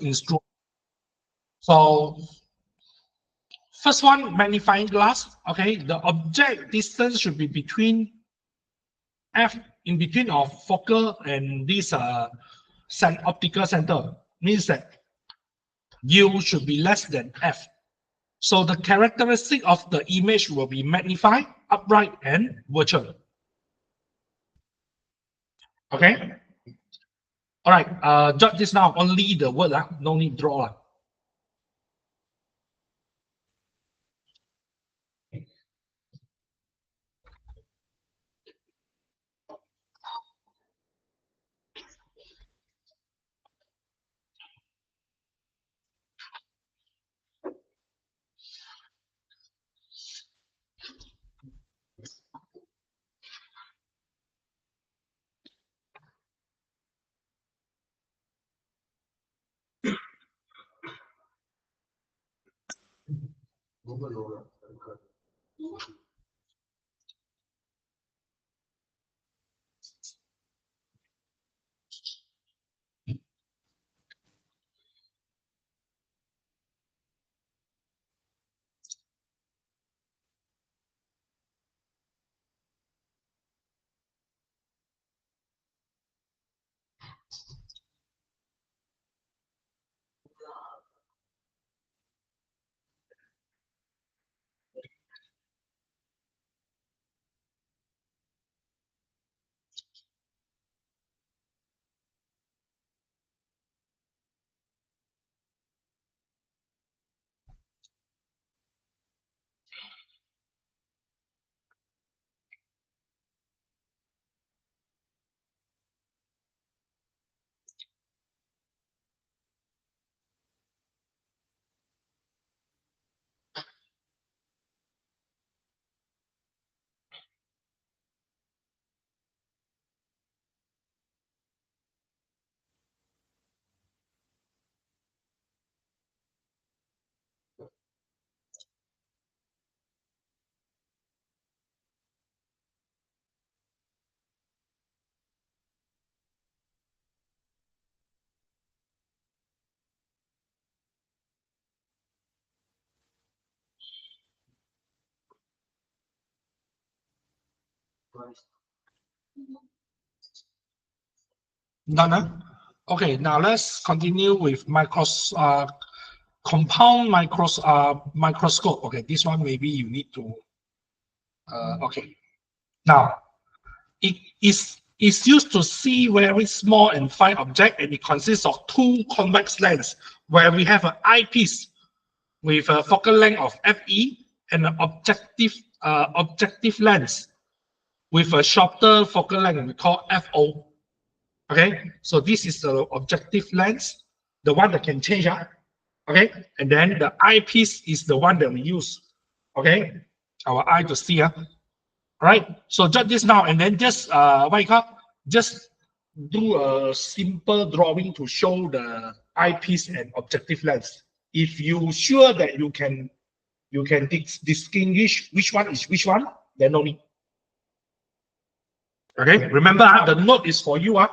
instrument. So first one, magnifying glass. Okay, the object distance should be between f in between of focal and this optical center. Means that u should be less than f. So the characteristic of the image will be magnified, upright, and virtual. Okay. All right. Jot this now. Only the word. No need draw. Done. Okay, now let's continue with compound microscope. Okay, this one maybe you need to. Okay, now it's used to see very small and fine object, and it consists of two convex lens where we have an eyepiece with a focal length of Fe and an objective lens with a shorter focal length we call Fo. Okay, so this is the objective lens, the one that can change. Okay, and then the eyepiece is the one that we use. Okay, our eye to see. All right, so jot this now, and then just just do a simple drawing to show the eyepiece and objective lens. If you sure that you can distinguish which one is which one, then no need. Okay, remember the note is for you.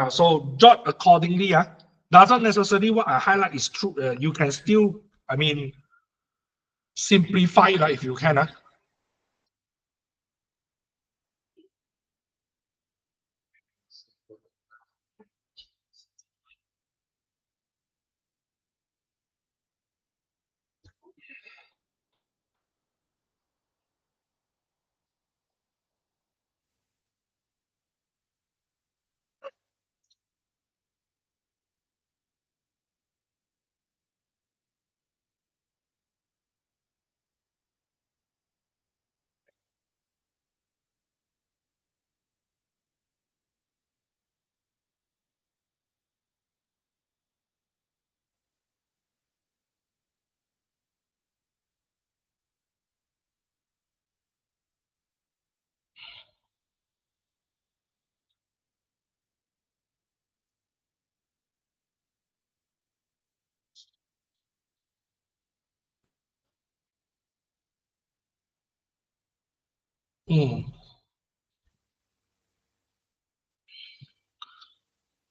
So jot accordingly. Doesn't necessarily what I highlight is true. You can still, I mean, simplify if you can.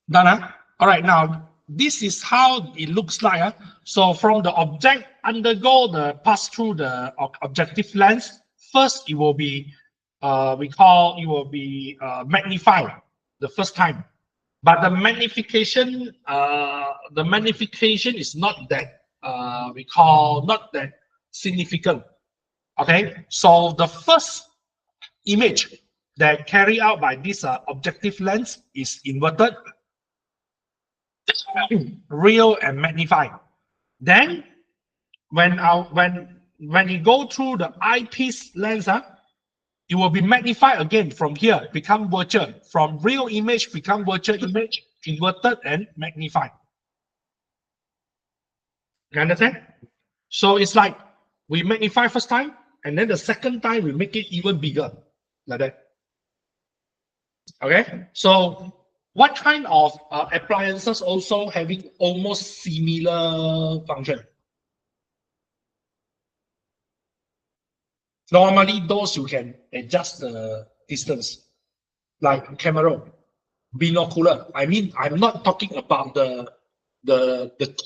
Done. All right, now this is how it looks like. So from the object undergo the pass through the objective lens, first it will be magnified the first time. But the magnification is not that not that significant. Okay, so the first image that carry out by this objective lens is inverted, real, and magnified. Then when you go through the eyepiece lens, it will be magnified again from here, become virtual. From real image become virtual image, inverted and magnified. You understand? So it's like we magnify first time, and then the second time we make it even bigger, like that. Okay, so what kind of appliances also having almost similar function? Normally, those you can adjust the distance, like camera, binocular. I mean, I'm not talking about the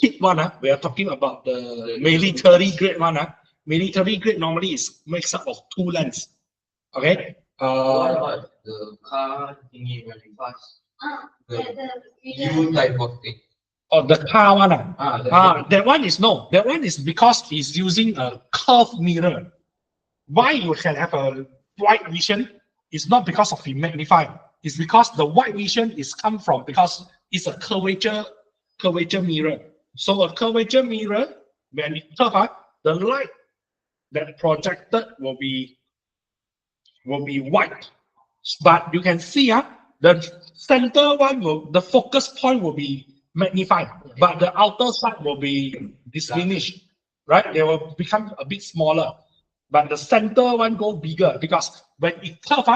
kit one. We are talking about the military grade one. Military grade normally is makes up of two lenses. Okay. What about the car thingy when it pass? The U type of thing. Oh, the car one. That one is because it's using a curved mirror. Why you can have a wide vision is not because of the magnified. It's because the wide vision is come from because it's a curvature mirror. So a curvature mirror, when it curve, the light that projected will be white. But you can see the center one the focus point will be magnified, but the outer side will be diminished, right? They will become a bit smaller, but the center one go bigger because when it curve,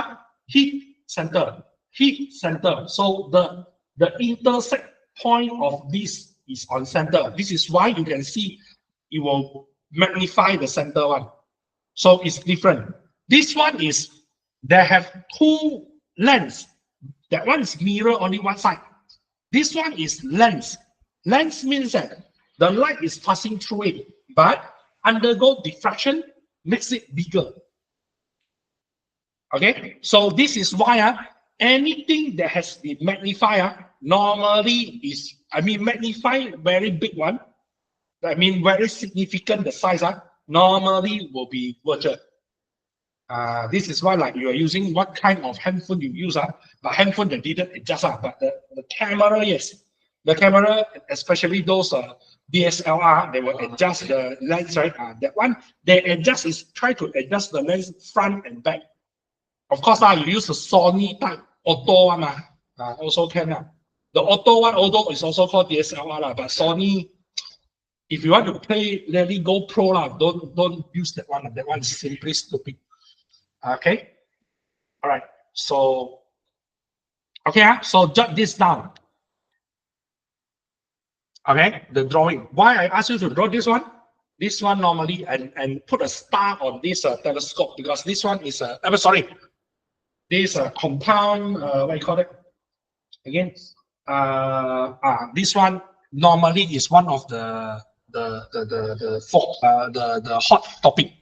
hit center. So the intersect point of this is on center. This is why you can see it will magnify the center one. So it's different. This one is they have two lens. That one is mirror only one side. This one is lens. Lens means that the light is passing through it, but undergo diffraction makes it bigger. Okay, so this is why anything that has the magnifier normally is, magnify very big one. Very significant the size normally will be virtual. This is why like you are using what kind of handphone you use but handphone they didn't adjust but the camera, yes, the camera, especially those DSLR, they will adjust the lens, right? That one they adjust is try to adjust the lens front and back. Of course you use the Sony type auto one also can the auto one, although it's also called DSLR but Sony, if you want to play really go pro don't use that one. That one is simply stupid. Okay, all right, so okay, so jot this down. Okay, the drawing. Why I ask you to draw this one? This one normally and put a star on this telescope because this one is this compound what you call it again? This one normally is one of the hot topic.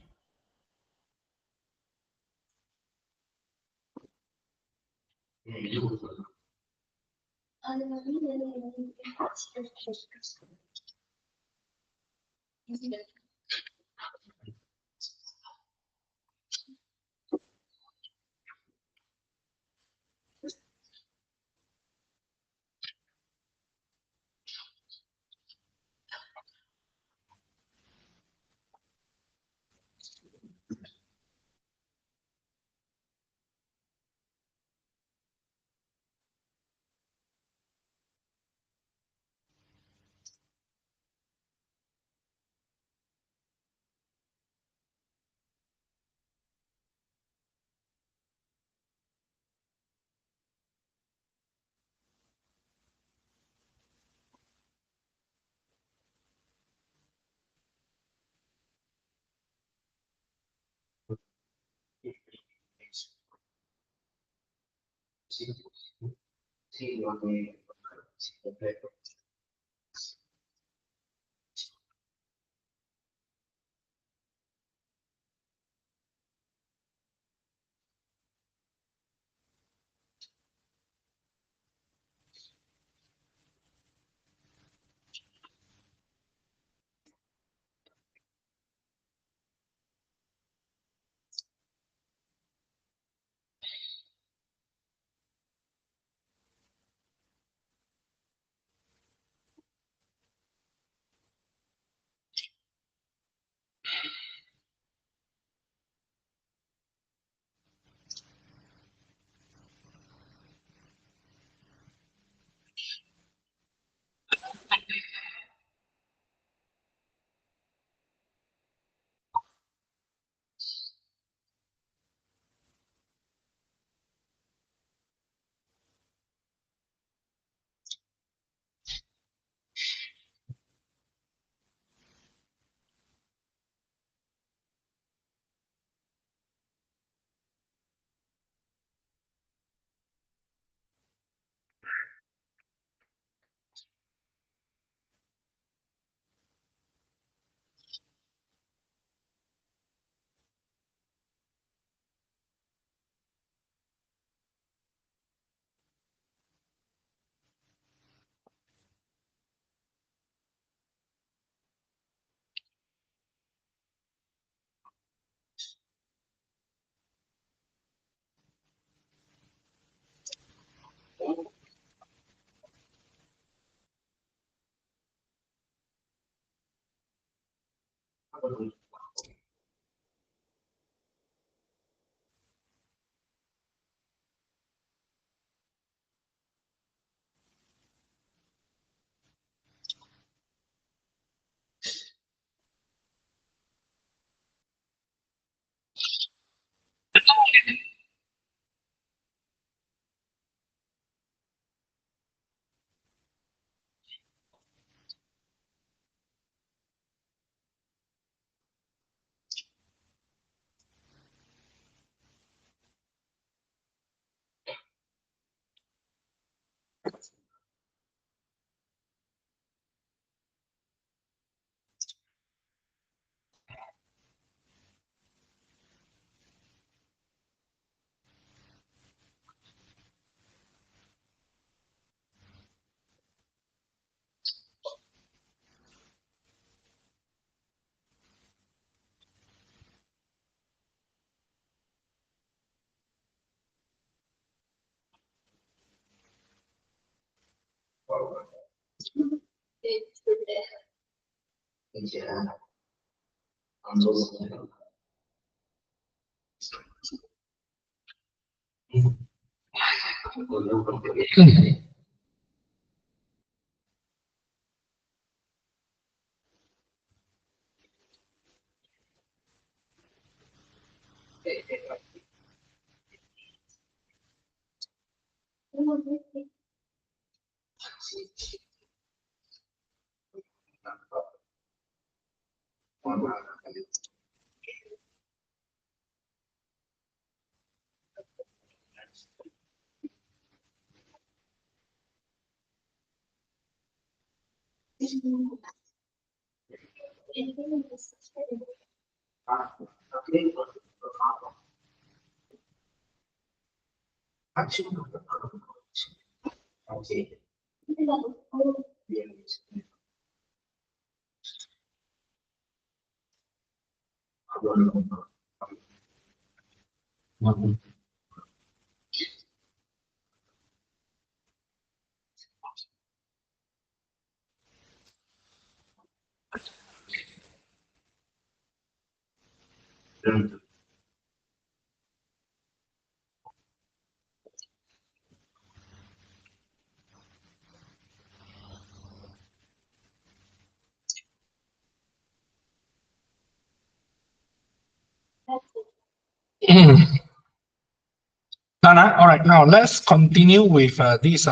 Done, huh? All right, now let's continue with this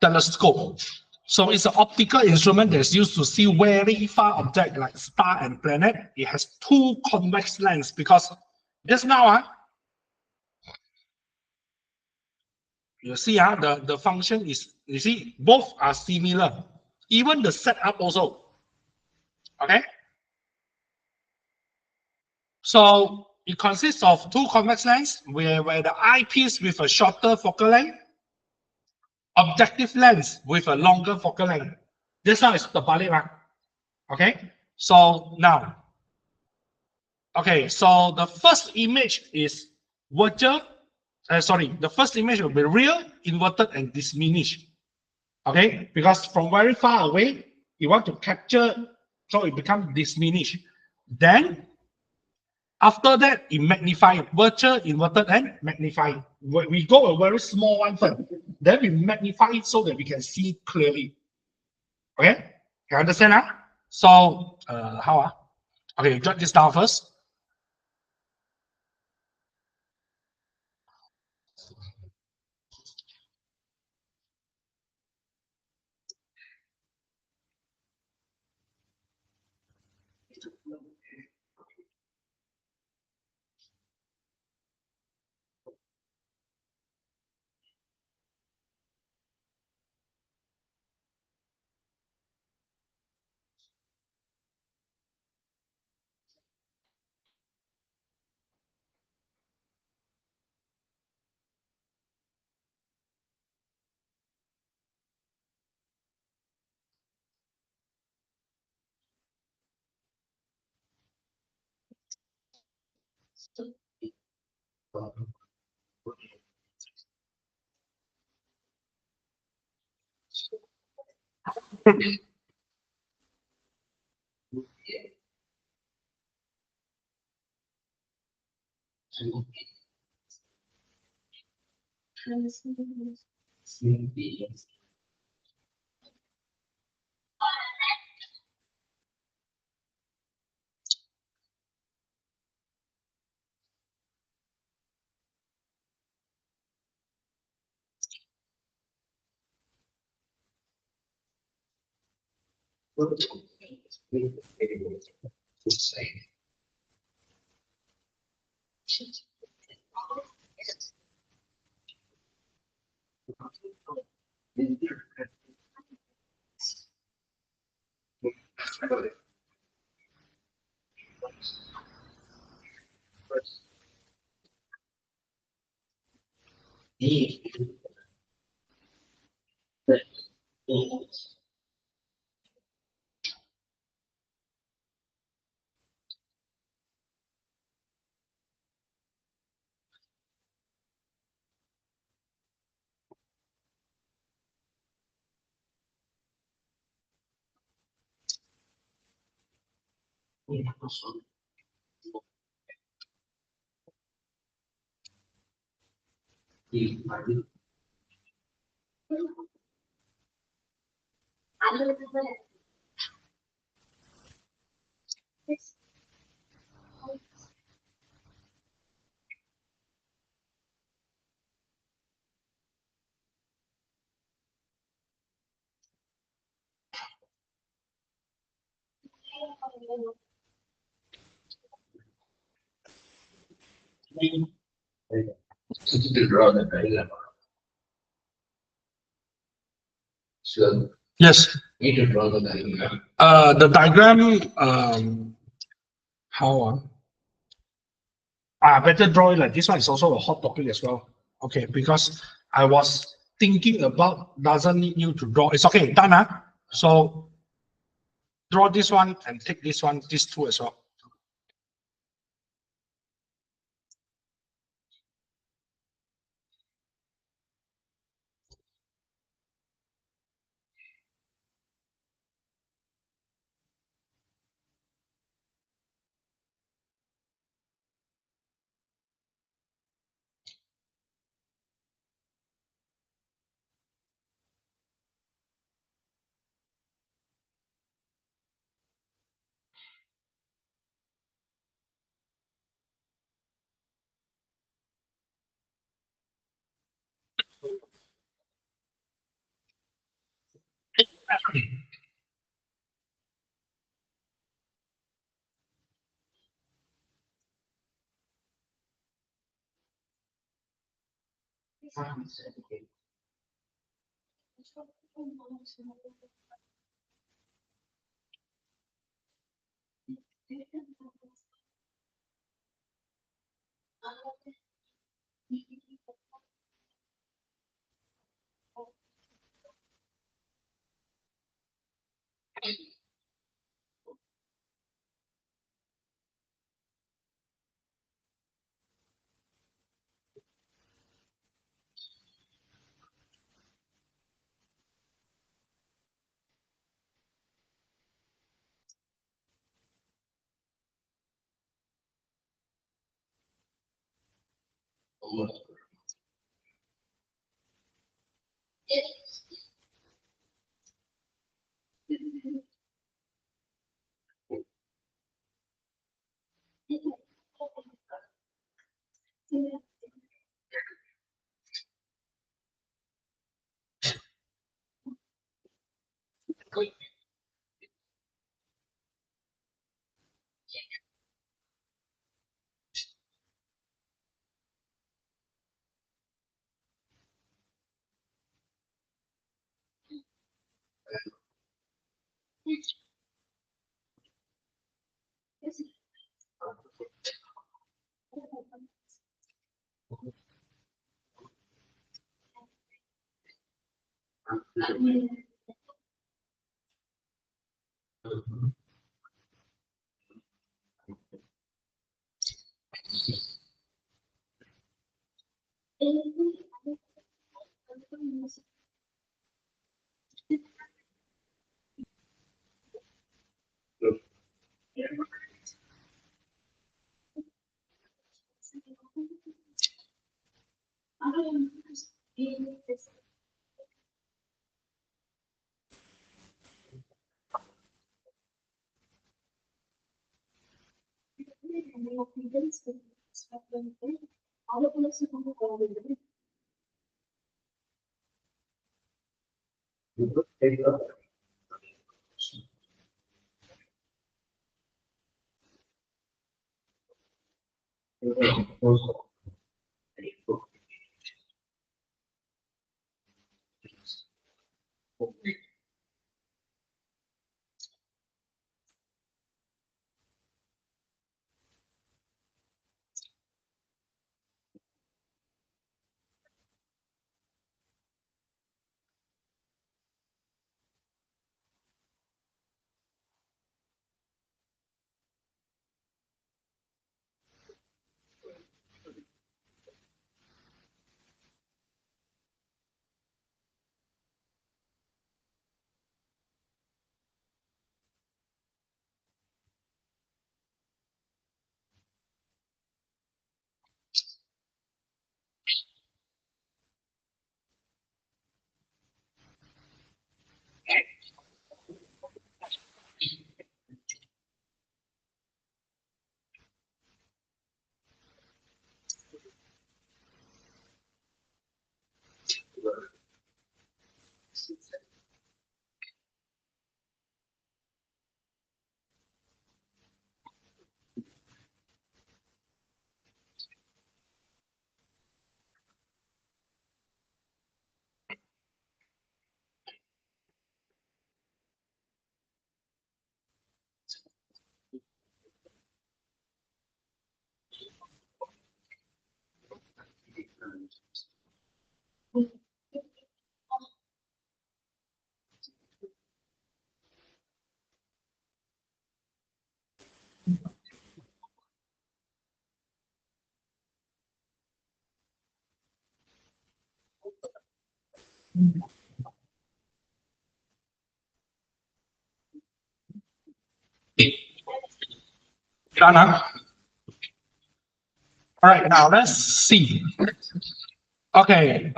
telescope. So it's an optical instrument that's used to see very far objects like star and planet. It has two convex lens because just now, you see, the function is, you see, both are similar. Even the setup also. Okay. So it consists of two convex lens where the eyepiece with a shorter focal length, objective lens with a longer focal length. This one is the balik one. Okay. So now, okay, so the first image is virtual. Sorry, the first image will be real, inverted, and diminished. Okay, because from very far away, you want to capture, so it becomes diminished. Then after that, it magnify, virtual, inverted, and magnify. We go a very small one first. Then we magnify it so that we can see clearly. Okay, you understand? So how? Okay, jot this down first. Yes. The diagram, how? Better draw it like this one is also a hot topic as well. Okay, because I was thinking about doesn't need you to draw. It's okay, done. So draw this one and take this one, these two as well. Done, huh? All right, now let's see. Okay,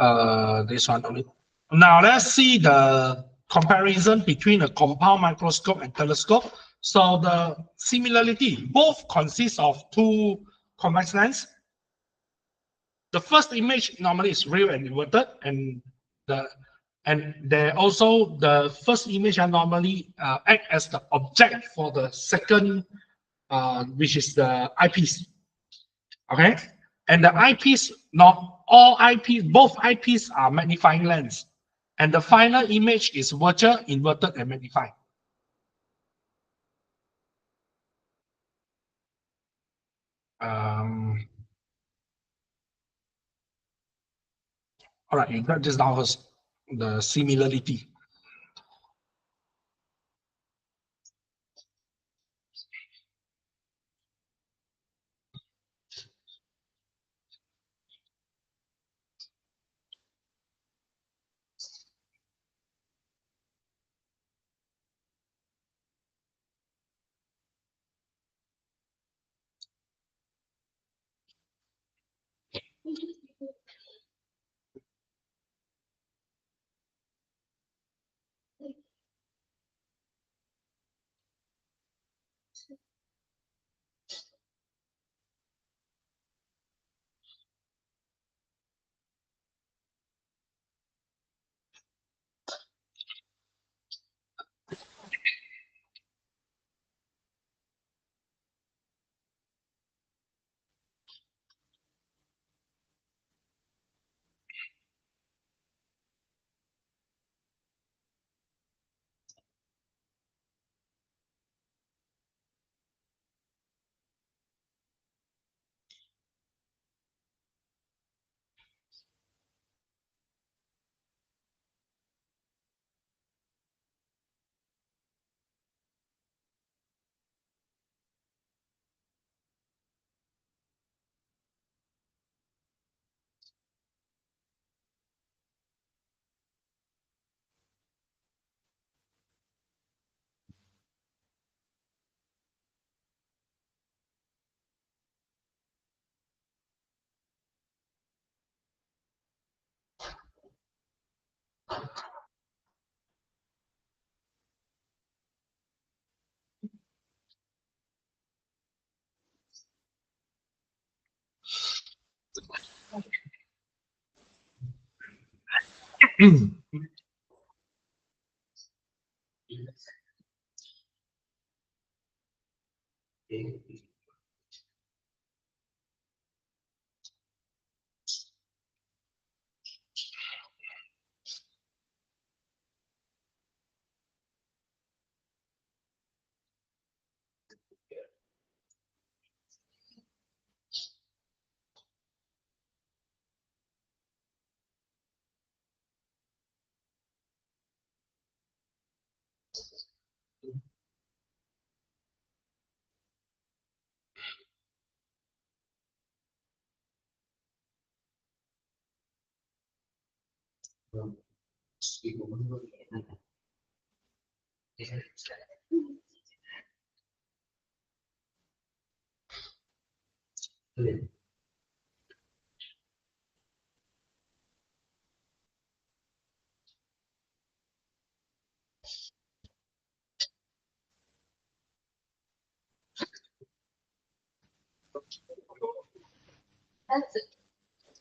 this one only. Now let's see the comparison between a compound microscope and telescope. So the similarity, both consist of two convex lens. The first image normally is real and inverted, and there also the first image are normally act as the object for the second, which is the eyepiece. Okay, and the eyepiece, not all eyepiece, both eyepiece are magnifying lens, and the final image is virtual, inverted, and magnified. All right, you got just now first, the similarity.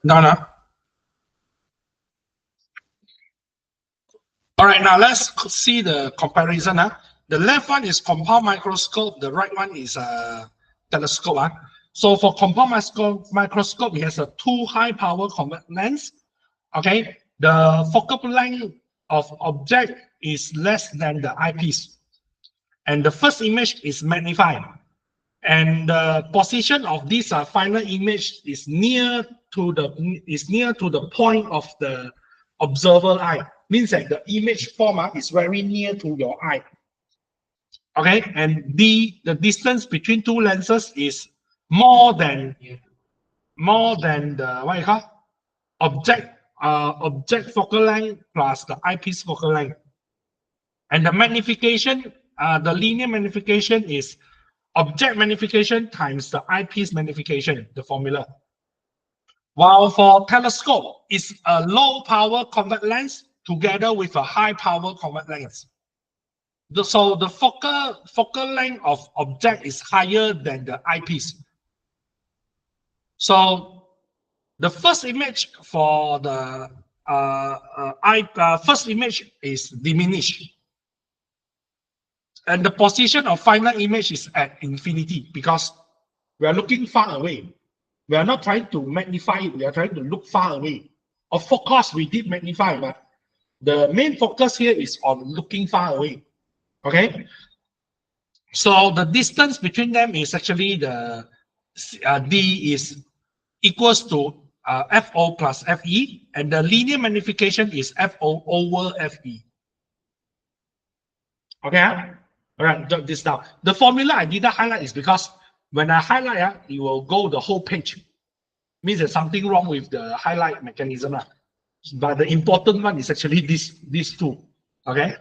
No, no. All right, now let's see the comparison. The left one is compound microscope. The right one is a telescope. So for compound microscope, it has a two high power convex lens. Okay, the focal length of object is less than the eyepiece, and the first image is magnified, and the position of this final image is near to the point of the observer eye. Means that the image form is very near to your eye. Okay, and the distance between two lenses is more than the what you call object focal length plus the eyepiece focal length. And the magnification, the linear magnification is object magnification times the eyepiece magnification, the formula. While for telescope, it's a low power convex lens together with a high power convex lens. So the focal length of object is higher than the eyepiece. So the first image for the first image is diminished, and the position of final image is at infinity because we are looking far away. We are not trying to magnify it. We are trying to look far away. Of course, we did magnify, but the main focus here is on looking far away. Okay. So the distance between them is actually the D is equals to FO plus FE, and the linear magnification is FO over FE. Okay. All right. Jot this down. The formula I didn't highlight is because when I highlight, it will go the whole page. Means there's something wrong with the highlight mechanism. But the important one is actually these two. Okay.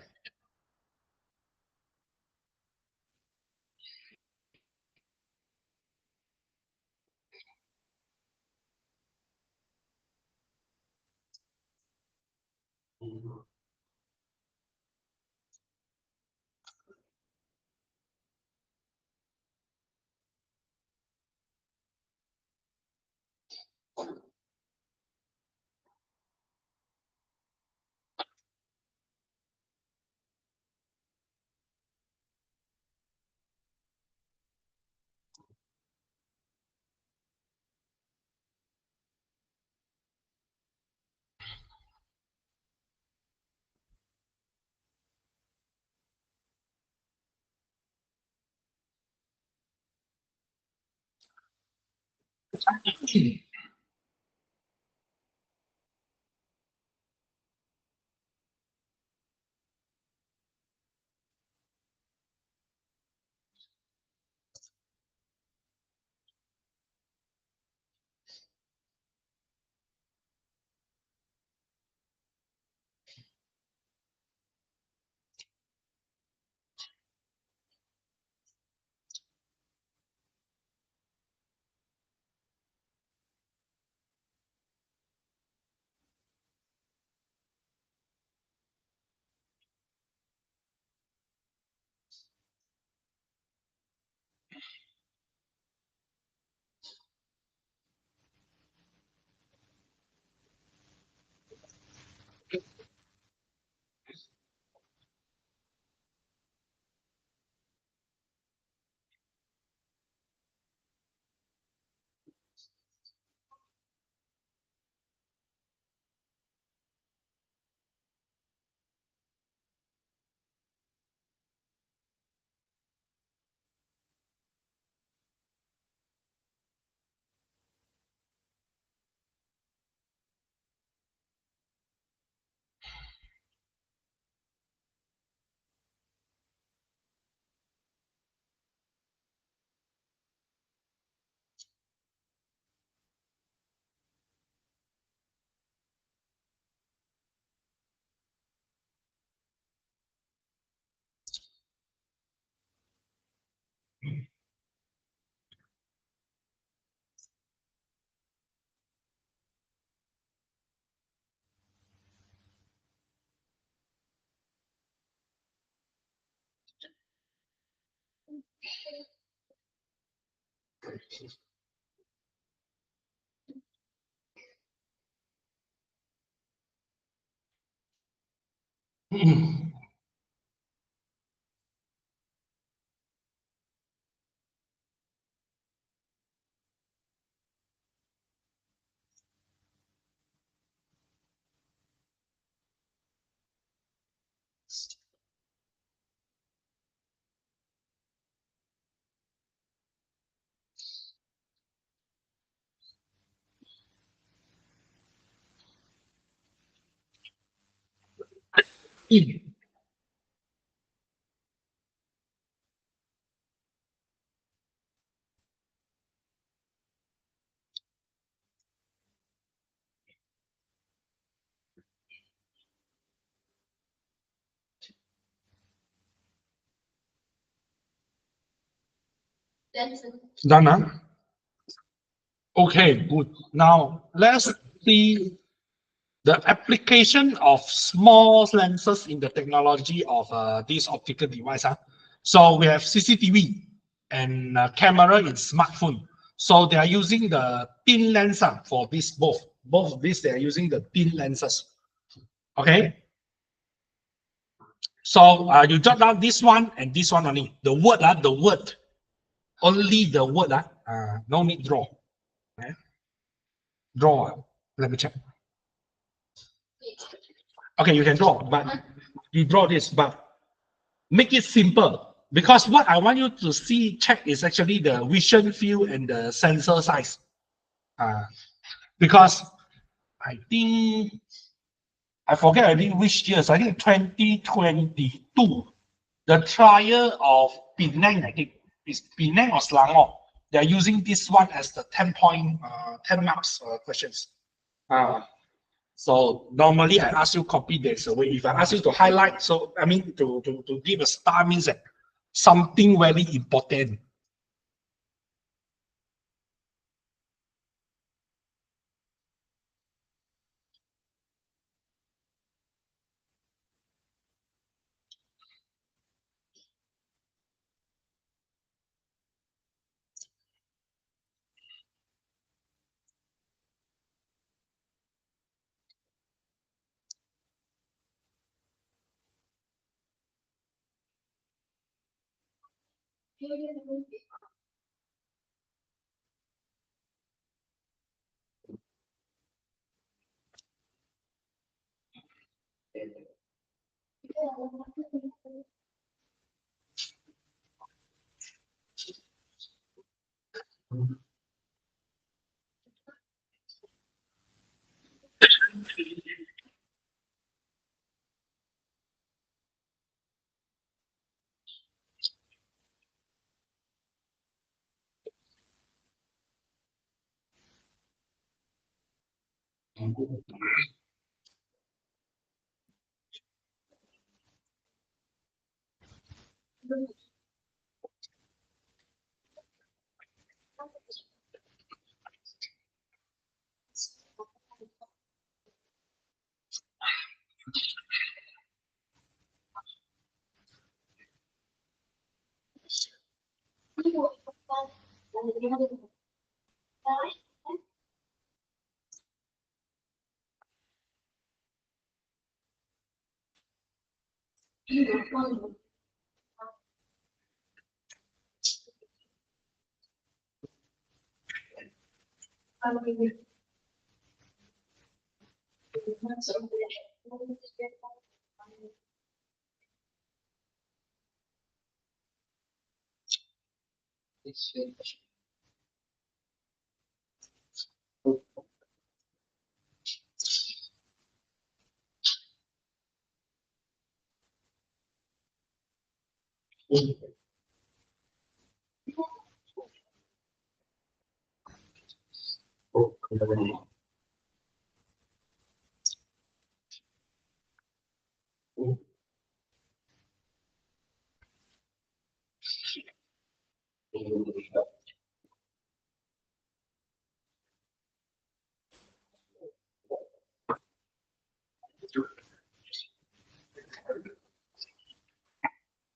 Done, huh? Okay, good. Now let's see the application of small lenses in the technology of this optical device. Huh? So we have CCTV and camera in smartphone. So they are using the thin lens for this both. Both of these, they are using the thin lenses. Okay. So you jot down this one and this one only. The word, only the word. No need draw. Okay. Draw. Let me check. Okay, you can draw, but you draw this, but make it simple. Because what I want you to see, check is actually the vision field and the sensor size. Because I think, I forget already which years, I think 2022, the trial of Penang, I think, is Penang or Selangor. They're using this one as the 10 marks questions. So normally I ask you copy this away. If I ask you to highlight, so I mean to give a star means that something very important.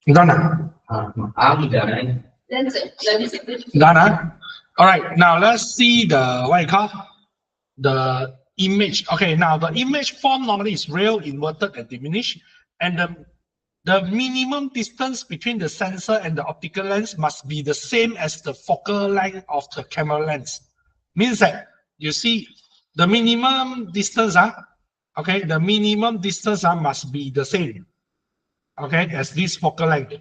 Done. I'm done. Done. All right, now let's see the what you call the image. Okay, now the image form normally is real, inverted, and diminished, and the minimum distance between the sensor and the optical lens must be the same as the focal length of the camera lens. Means that you see the minimum distance, okay, the minimum distance must be the same, okay, as this focal length.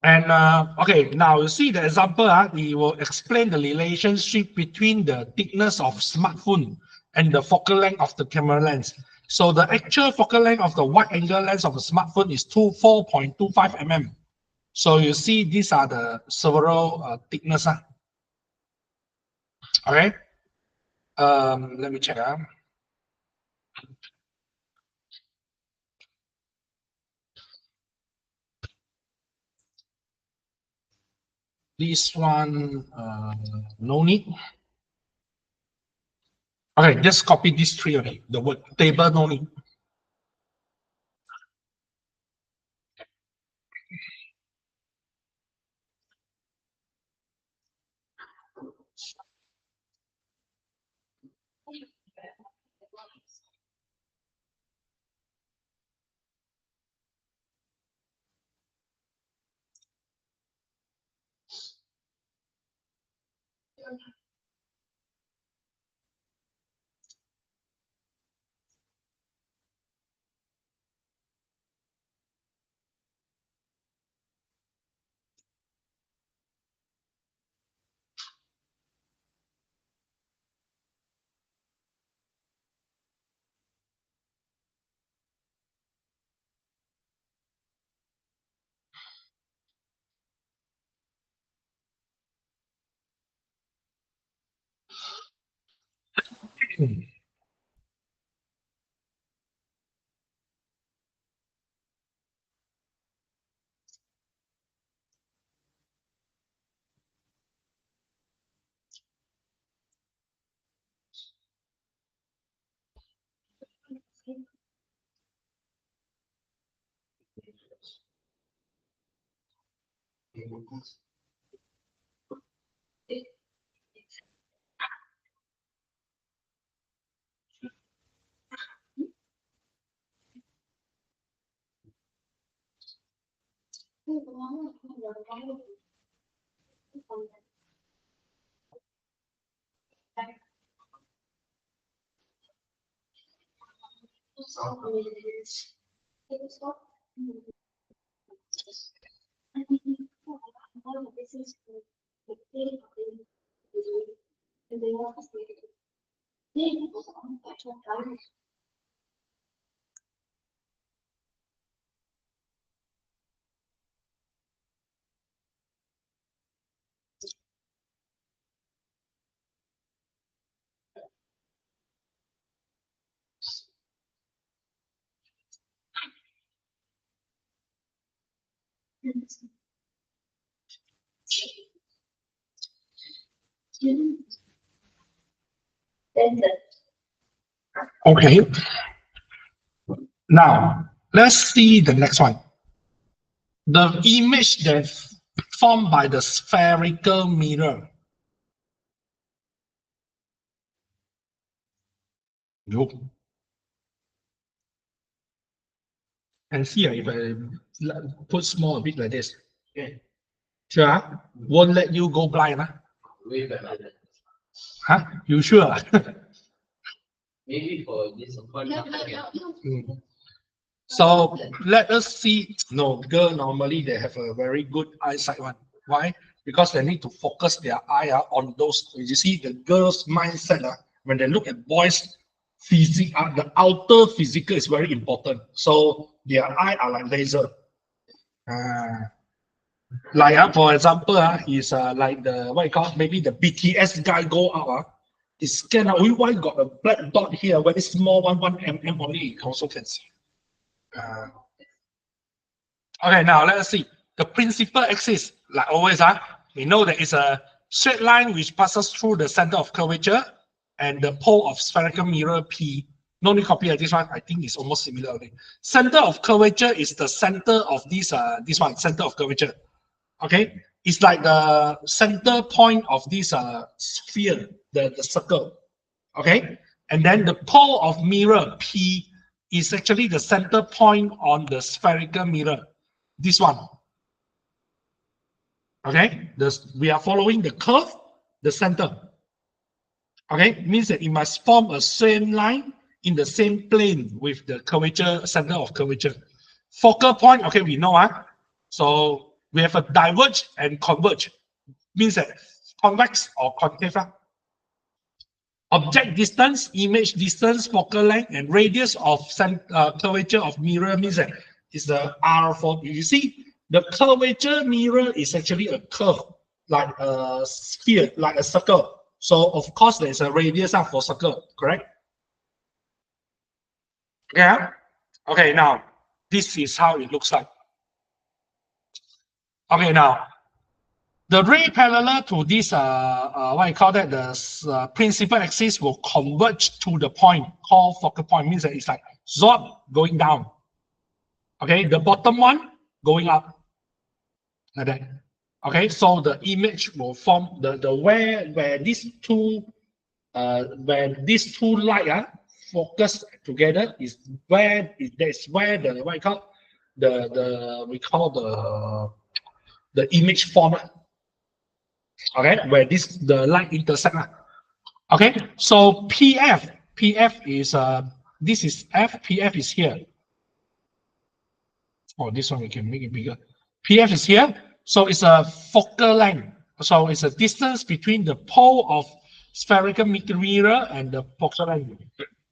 And okay, now you see the example, we will explain the relationship between the thickness of smartphone and the focal length of the camera lens. So the actual focal length of the wide angle lens of a smartphone is 4.25 mm. So you see these are the several thickness. Okay. Let me check. This one, no need. Okay, just copy these three. Okay, the word table, no need. Okay. Now let's see the next one. The image that's formed by the spherical mirror. You can see if I put small a bit like this. Okay. Sure, won't let you go blind. Huh? You sure? Maybe for this one. So let us see. No, girl normally they have a very good eyesight one. Why? Because they need to focus their eye on those. You see, the girls' mindset when they look at boys' physique, the outer physical is very important. So their eye are like laser. Like for example, is like the what you call maybe the BTS guy go out. Is scan out. Why got a black dot here? Very small one mm only. You also can see. Okay, now let's see. The principal axis, like always, we know that it's a straight line which passes through the center of curvature and the pole of spherical mirror P. No need copy this one. I think it's almost similar. Okay. Center of curvature is the center of this one, center of curvature. Okay. It's like the center point of this sphere, the circle. Okay, and then the pole of mirror P is actually the center point on the spherical mirror. This one. Okay, we are following the curve, the center. Okay, means that it must form a same line in the same plane with the curvature, center of curvature. Focal point, okay, we know. So we have a diverge and converge, means that convex or concave. Object distance, image distance, focal length, and radius of curvature of mirror means that is the R for, you see, the curvature mirror is actually a curve, like a sphere, like a circle. So of course there's a radius for circle, correct? Yeah. Okay, now this is how it looks like. Okay, now the ray parallel to this what you call that, the principal axis will converge to the point called focal point, means that it's like zone going down. Okay, the bottom one going up like that. Okay, so the image will form the where these two light focus together is where that's where the what you call the we call the image form. Okay, where the light intersect. Okay, so PF is this is F, PF is here. Oh, this one we can make it bigger. PF is here, so it's a focal length. So it's a distance between the pole of spherical mirror and the focal length.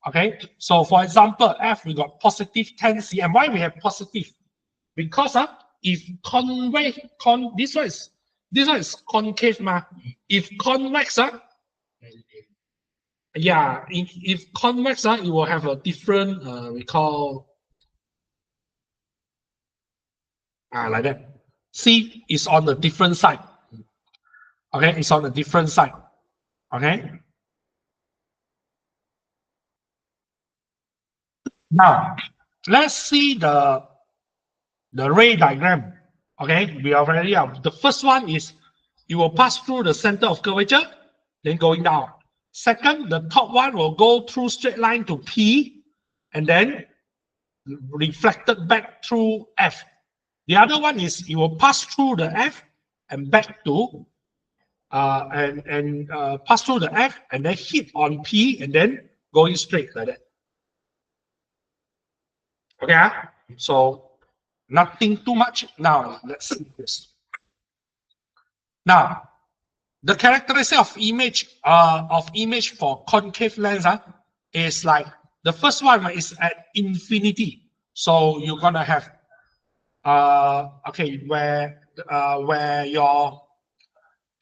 Okay, so for example, F we got positive 10 cm. Why we have positive? Because if this one is concave If convex yeah, if convex it will have a different we call like that. C is on a different side. Okay, it's on a different side. Okay. Now let's see the ray diagram. Okay, we are already out. The first one is it will pass through the center of curvature, then going down. Second, the top one will go through straight line to P, and then reflected back through F. The other one is it will pass through the F and back to pass through the F and then hit on P and then going straight like that. Okay, so nothing too much. Now let's see this. Now the characteristic of image for concave lens is like the first one is at infinity. So you're gonna have okay where your,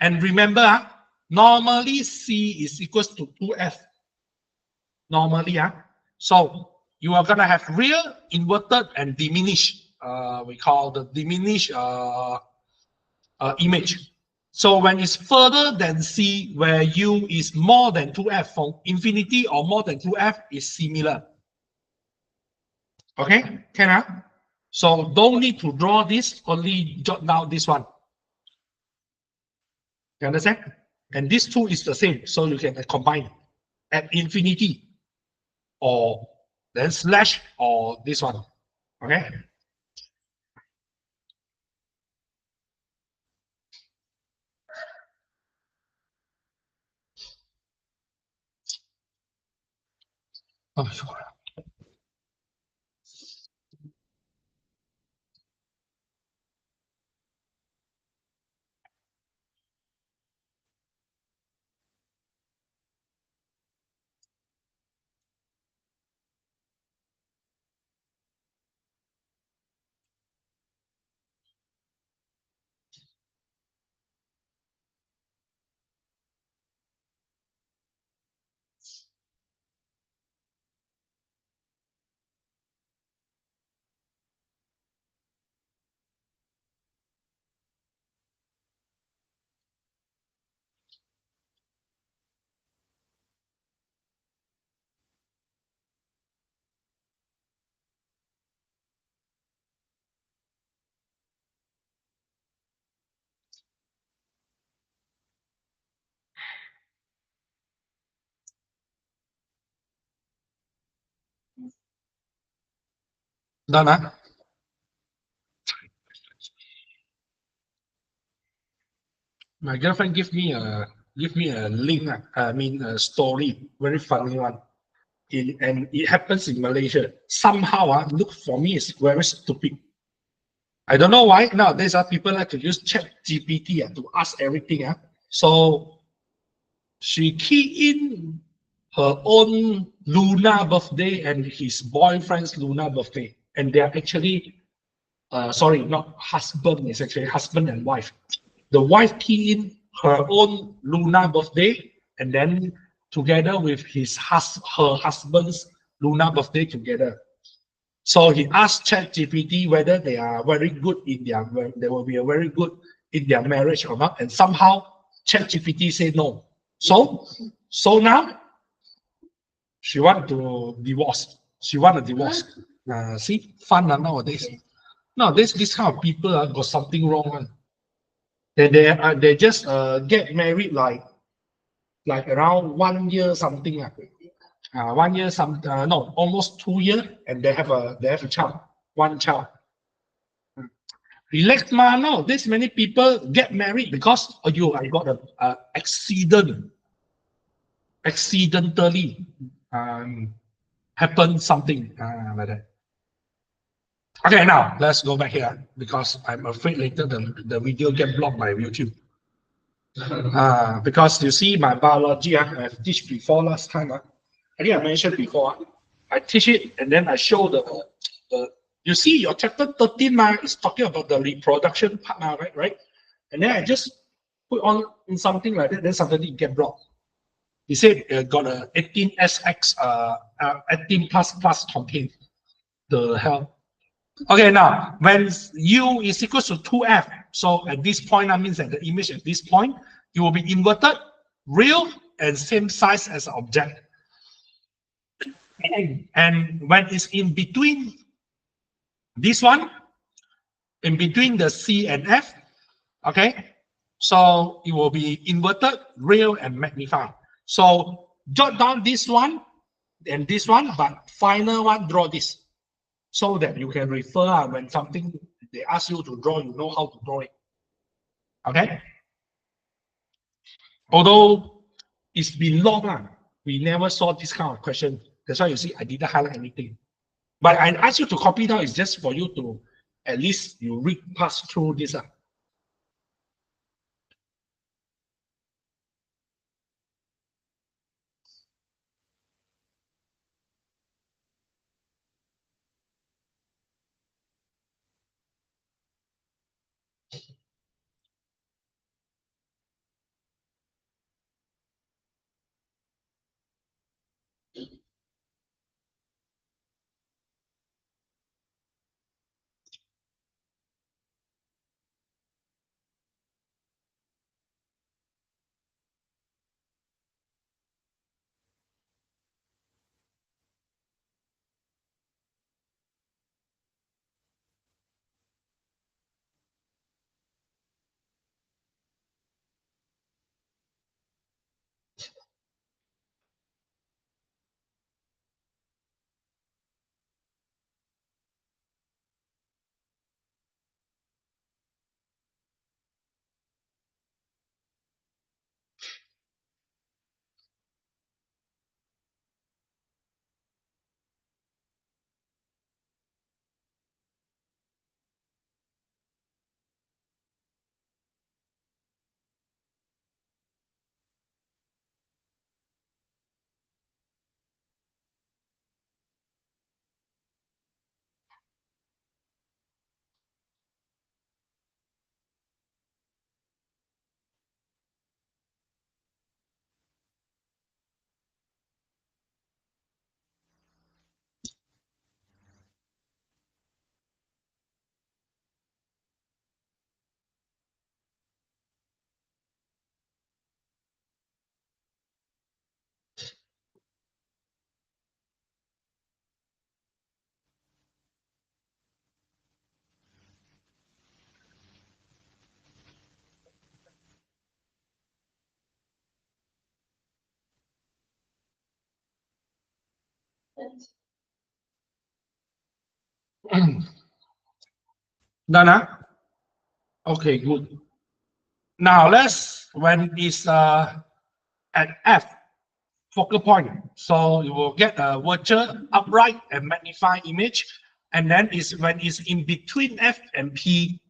and remember normally C is equals to 2F normally so you are gonna have real, inverted, and diminished we call the diminished image. So when it's further than C, where U is more than 2F, from infinity or more than 2F is similar. Okay, can So don't need to draw this, only jot down this one. You understand? And this two is the same, so you can combine at infinity or then slash or this one. Okay. Oh, sure. Done, huh? My girlfriend give me a link. I mean a story, very funny one. And it happens in Malaysia. Somehow, look for me is very stupid. I don't know why nowadays people like to use Chat GPT to ask everything. So she key in her own lunar birthday and his boyfriend's lunar birthday, and they are actually sorry, not husband. It's actually husband and wife. The wife key in her own lunar birthday, and then together with her husband's lunar birthday together. So he asked ChatGPT whether they are very good in their, they will be very good in their marriage or not, and somehow ChatGPT said no. So now she want to divorce. She want a divorce. See, fun nowadays. Nowadays, this kind of people got something wrong. They just get married like around 1 year something. 1 year no, almost 2 years, and they have a child, one child. Relax, ma. Now, this many people get married because I got a accidentally happened something like that. Okay, now let's go back here because I'm afraid later the video get blocked by YouTube. Because you see my biology, I've teach before last time. I think I mentioned before. I teach it and then I show the you see your chapter 13 is talking about the reproduction part now, right? And then I just put on in something like that, then suddenly it get blocked. He said got a 18SX 18 plus contained. The hell. Okay, now when u is equals to 2f, so at this point, that means that the image at this point, it will be inverted, real, and same size as the object. And when it's in between this one, in between the C and F, okay, so it will be inverted, real, and magnified. So jot down this one and this one, but final one, draw this, so that you can refer when something they ask you to draw, you know how to draw it. Okay. Although it's been long, we never saw this kind of question. That's why you see I didn't highlight anything. But I asked you to copy down is just for you to at least you read pass through this. Done, huh? Okay, good. Now let's when it's at F focal point. So you will get a virtual upright and magnify image. And then is when it's in between F and P.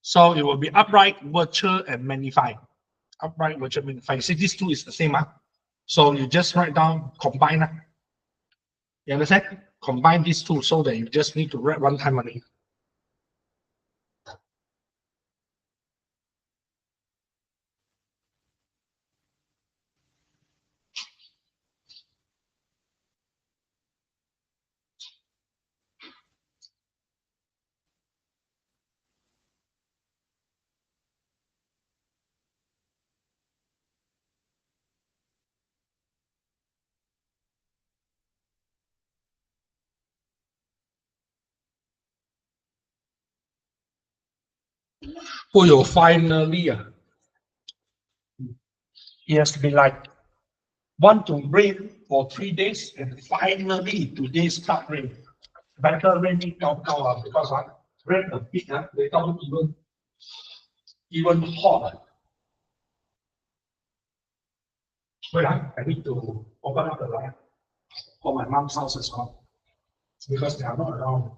So it will be upright, virtual, and magnify. Upright, virtual, magnify. See, these two is the same. Huh? So you just write down, combine. Huh? You understand? Combine these two so that you just need to write one time only. 会有 finally 啊 it has to be like want to rain for 3 days and finally today start rain. Better raining because rain a bit they don't even hot. Wait, I need to open up the light for my mom's house as well because they are not around.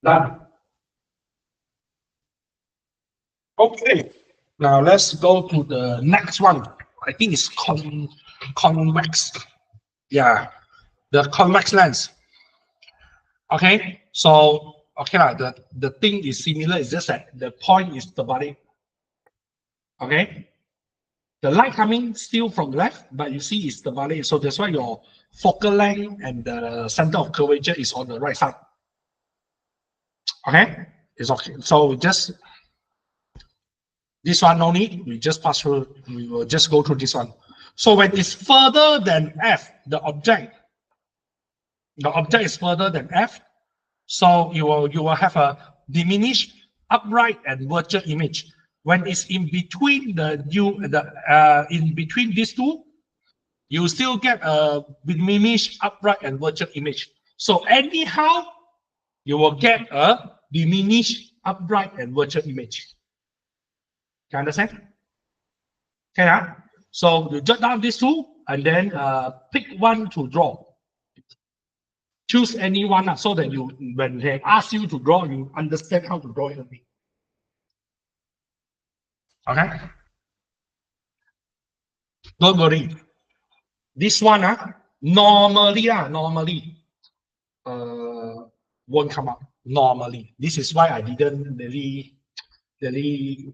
Done. Okay, now let's go to the next one. I think it's convex. Yeah, the convex lens. Okay, so okay lah. The thing is similar. It's just that the point is the body. Okay, the light coming still from the left, but you see it's the body. So that's why your focal length and the center of curvature is on the right side. Okay, it's okay. So just this one no need. We just pass through. We will just go through this one. So when it's further than F, the object is further than F. So you will have a diminished upright and virtual image. When it's in between in between these two, you still get a diminished upright and virtual image. So anyhow, you will get a diminished upright and virtual image. Can you understand? Okay, huh? So you jot down these two and then pick one to draw. Choose any one so that you, when they ask you to draw, you understand how to draw it. Okay? Don't worry. This one, normally won't come up. Normally. This is why I didn't really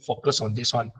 focus on this one.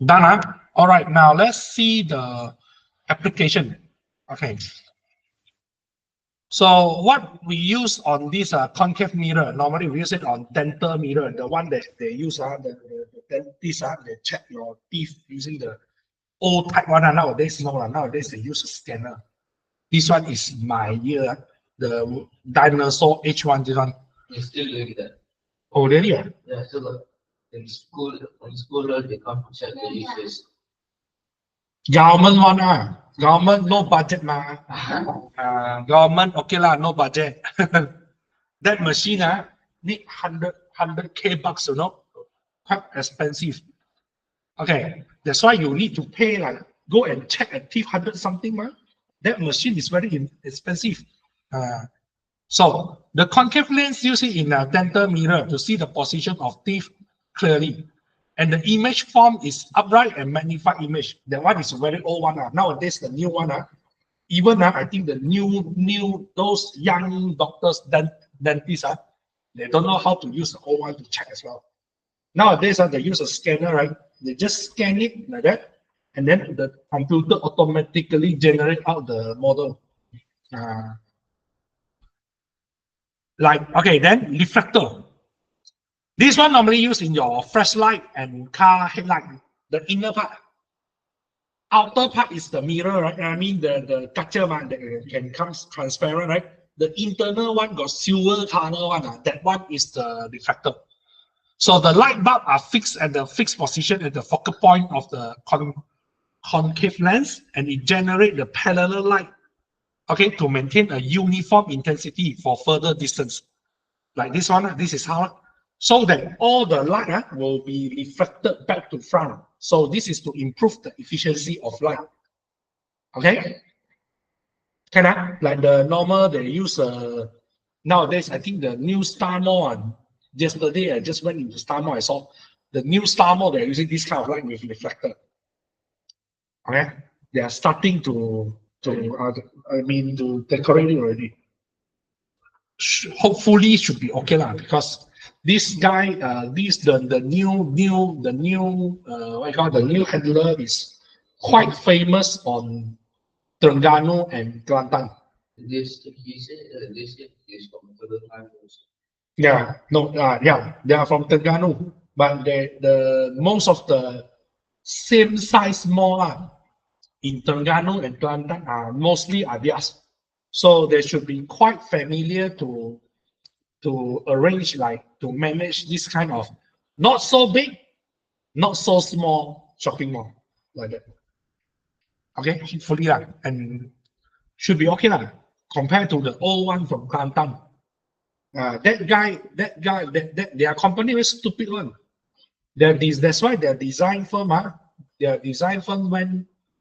Done, huh? All right, now let's see the application. Okay. So what we use on this concave mirror, normally we use it on dental mirror, the one that they use, the dentist, they check your teeth using the old type one. Nowadays, no, nowadays they use a scanner. This one is my year, the dinosaur H1, this one. You're still doing that. Oh, really? Yeah, still in school, they come to check the issues. Government one, government no budget, government okay lah, no budget. That machine need 100K bucks, you know, quite expensive. Okay, that's why you need to pay, like, go and check at teeth 100 something, that machine is very expensive. So the concave lens used in a dental mirror to see the position of teeth clearly. And the image form is upright and magnified image. That one is a very old one. Nowadays, the new one, even I think the new those young doctors, dentists, they don't know how to use the old one to check as well. Nowadays, they use a scanner, right? They just scan it like that, and then the computer automatically generate out the model. Like, okay, then reflector. This one normally used in your flashlight and car headlight, the inner part. Outer part is the mirror, right? I mean the kaca one that can come transparent, right? The internal one got silver color one. That one is the reflector. So the light bulb are fixed at the fixed position at the focal point of the concave lens, and it generates the parallel light, okay, to maintain a uniform intensity for further distance. Like this one, this is how, so that all the light will be reflected back to front. So this is to improve the efficiency of light. Okay? Can I? Like the normal, they use nowadays, I think the new Star Mall one. Yesterday, I just went into Star Mall. I saw the new Star Mall, they're using this kind of light with reflector. Okay? They are starting to decorate it already. Hopefully should be okay lah, because this guy, the new handler is quite famous on Terengganu and Kelantan. He said he's from Terengganu. Yeah, no, yeah, they are from Terengganu, but the most of the same size mall in Terengganu and Kelantan are mostly theirs. So they should be quite familiar to arrange, like, to manage this kind of not so big, not so small shopping mall like that. Okay, hopefully and should be okay compared to the old one from Kelantan. Their company is stupid one. That's why their design firm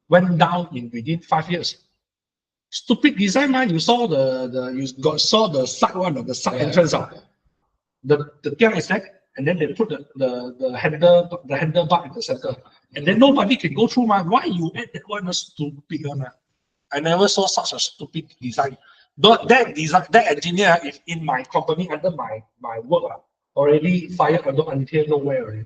went down in within 5 years. Stupid design, You saw saw the side one of the side entrance. The thing is that, and then they put the handlebar in the center, and then nobody can go through. Why you add that one? Stupid one. I never saw such a stupid design. That engineer is in my company under my work already fired until nowhere already.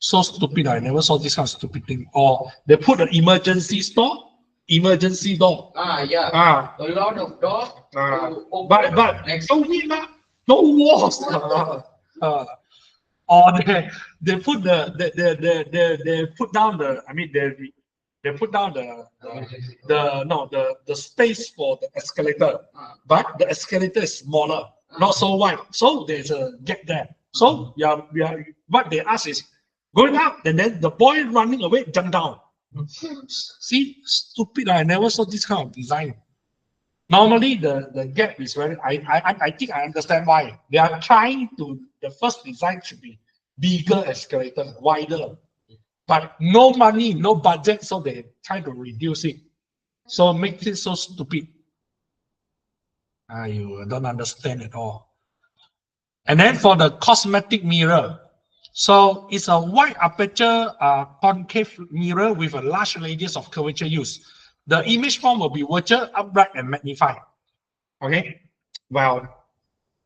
So stupid. I never saw this kind of stupid thing. Or they put an emergency door. Yeah. A lot of doors. But no walls. Or they put they put down the. I mean they put down the space for the escalator, but the escalator is smaller, not so wide. So there's a gap there. So what they ask is going up, and then the boy running away jump down. See, stupid. I never saw this kind of design. Normally the gap is very, I think I understand why. They are trying to, the first design should be bigger escalator, wider. But no money, no budget, so they try to reduce it. So makes it so stupid. You don't understand at all. And then for the cosmetic mirror, so it's a wide aperture concave mirror with a large radius of curvature use. The image form will be virtual, upright, and magnified. Okay, well,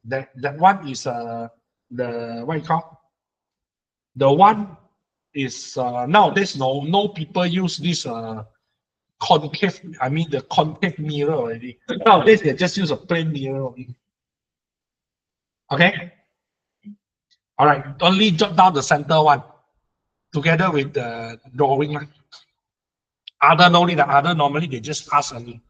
that one is the what you call, the one is nowadays no people use this concave, I mean the concave mirror already. Nowadays they just use a plain mirror only. Okay. All right. Only jot down the center one together with the drawing. Other no need. The other normally they just ask only.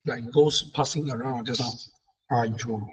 Like goes passing around just now. True.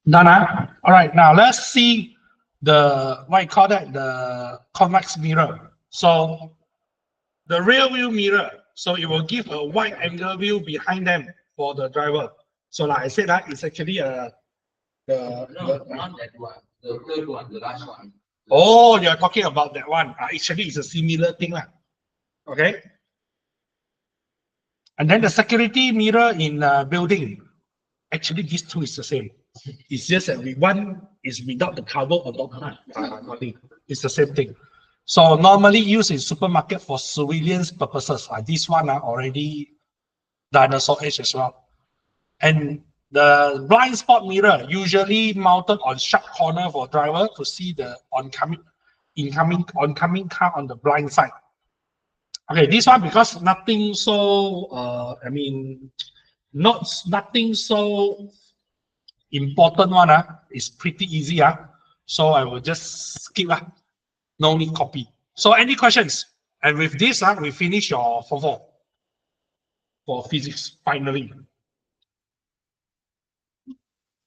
Done. All right. Now let's see the what you call that, the convex mirror. So the rear view mirror. So it will give a wide angle view behind them for the driver. So like I said, that it's actually a No, not that one. The third one, the last one. Oh, you're talking about that one. Actually, it's a similar thing, lah. Okay. And then the security mirror in building. Actually, these two is the same. It's just that one is without the cover or not. It's the same thing. So normally used in supermarket for surveillance purposes. This one already dinosaur age as well. And the blind spot mirror usually mounted on sharp corner for driver to see the oncoming car on the blind side. Okay, this one because nothing so I mean nothing so important one is pretty easy so I will just skip no need copy. So any questions? And with this we finish your form 4 for physics finally.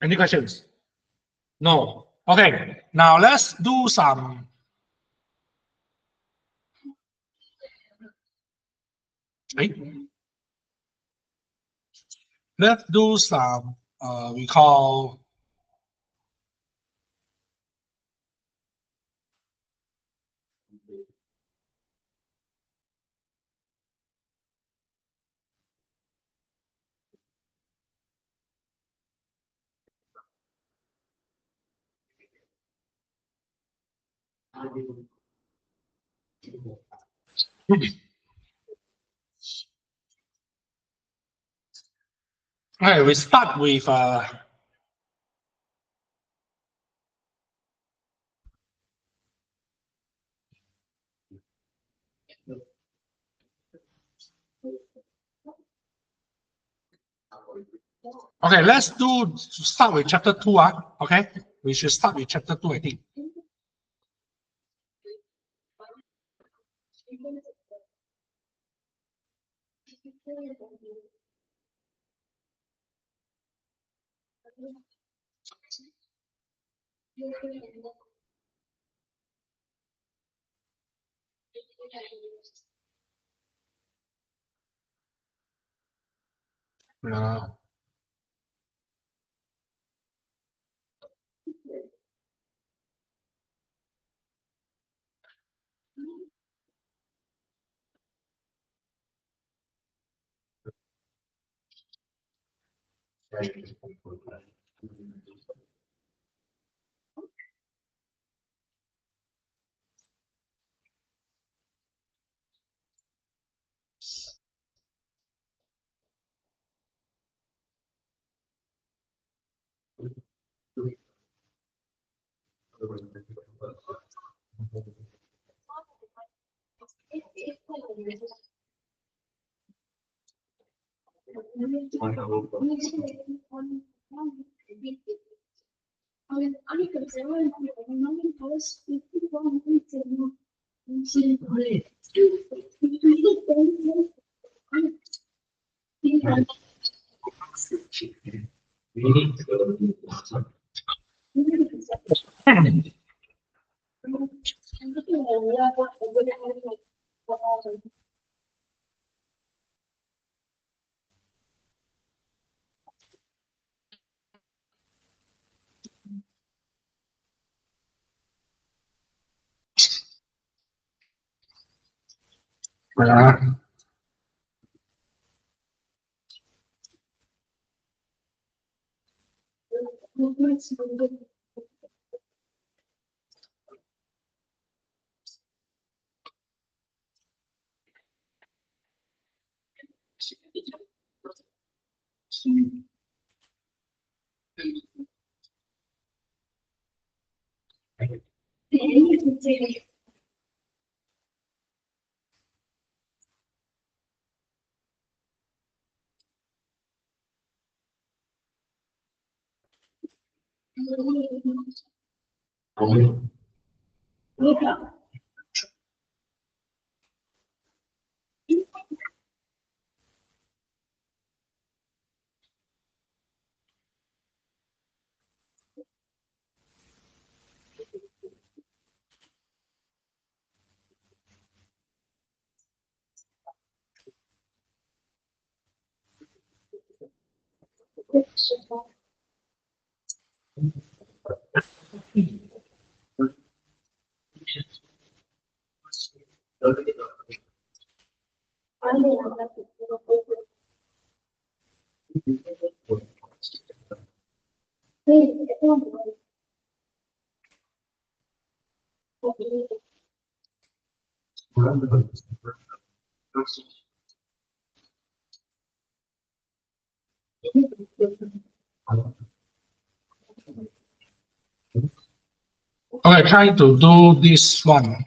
Any questions? No. Okay, now let's do some. Let's do some. We call. Okay, we start with okay, let's start with chapter 2. Okay, we should start with chapter 2, I think. Yeah. Yeah. Okay, try to do this one.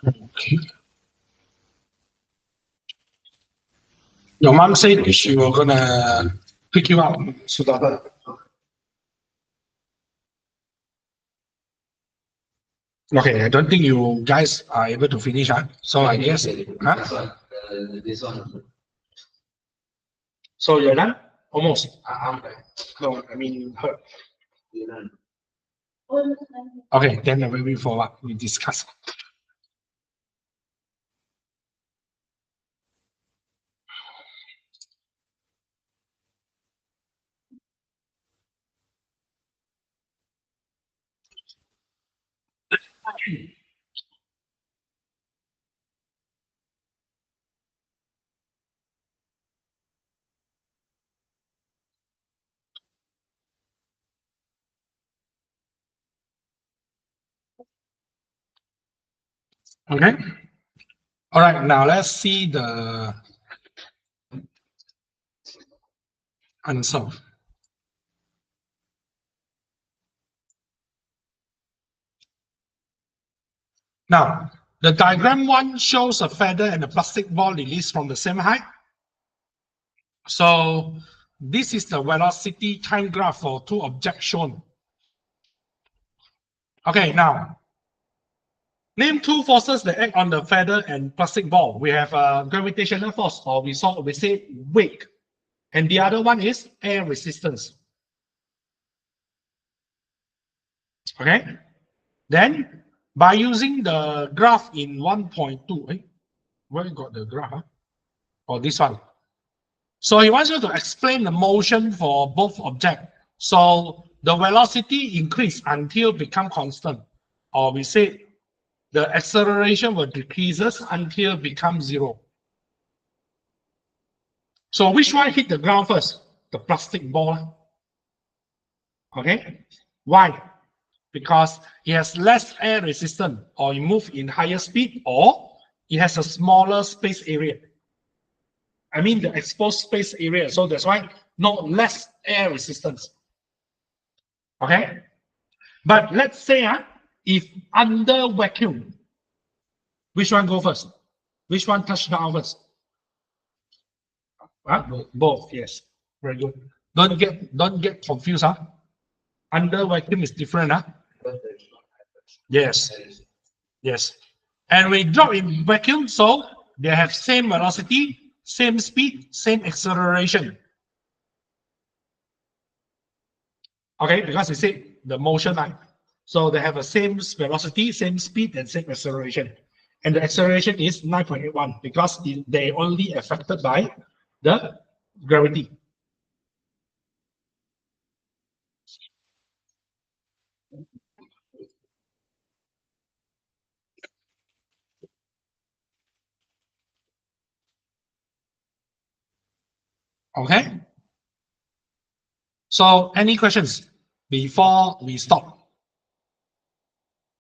Okay. Your mom said she was gonna pick you up, Sudhakar. Okay, I don't think you guys are able to finish, huh? So I guess, huh? This one. So you're done? Almost. No, I mean her. Okay, then the way forward, we discuss. Okay. All right, now let's see the answer. Now, the diagram one shows a feather and a plastic ball released from the same height. So this is the velocity time graph for two objects shown. Okay, now Name two forces that act on the feather and plastic ball. We have a gravitational force, or we say weight, and the other one is air resistance. Okay. Then by using the graph in 1.2, where you got the graph? Huh? Or this one. So he wants you to explain the motion for both objects. So the velocity increase until become constant, or we say the acceleration will decreases until become 0. So which one hit the ground first? The plastic ball. Okay. Why? Because it has less air resistance, or it moves in higher speed, or it has a smaller space area. I mean the exposed space area. So that's why not less air resistance. Okay. But let's say if under vacuum, which one go first? Which one touch down first? Both, yes. Very good. Don't get confused. Under vacuum is different. Yes. Yes. And we drop in vacuum, so they have same velocity, same speed, same acceleration. Okay, because we say the motion line. So they have the same velocity, same speed, and same acceleration. And the acceleration is 9.81 because they only affected by the gravity. Okay. So any questions before we stop?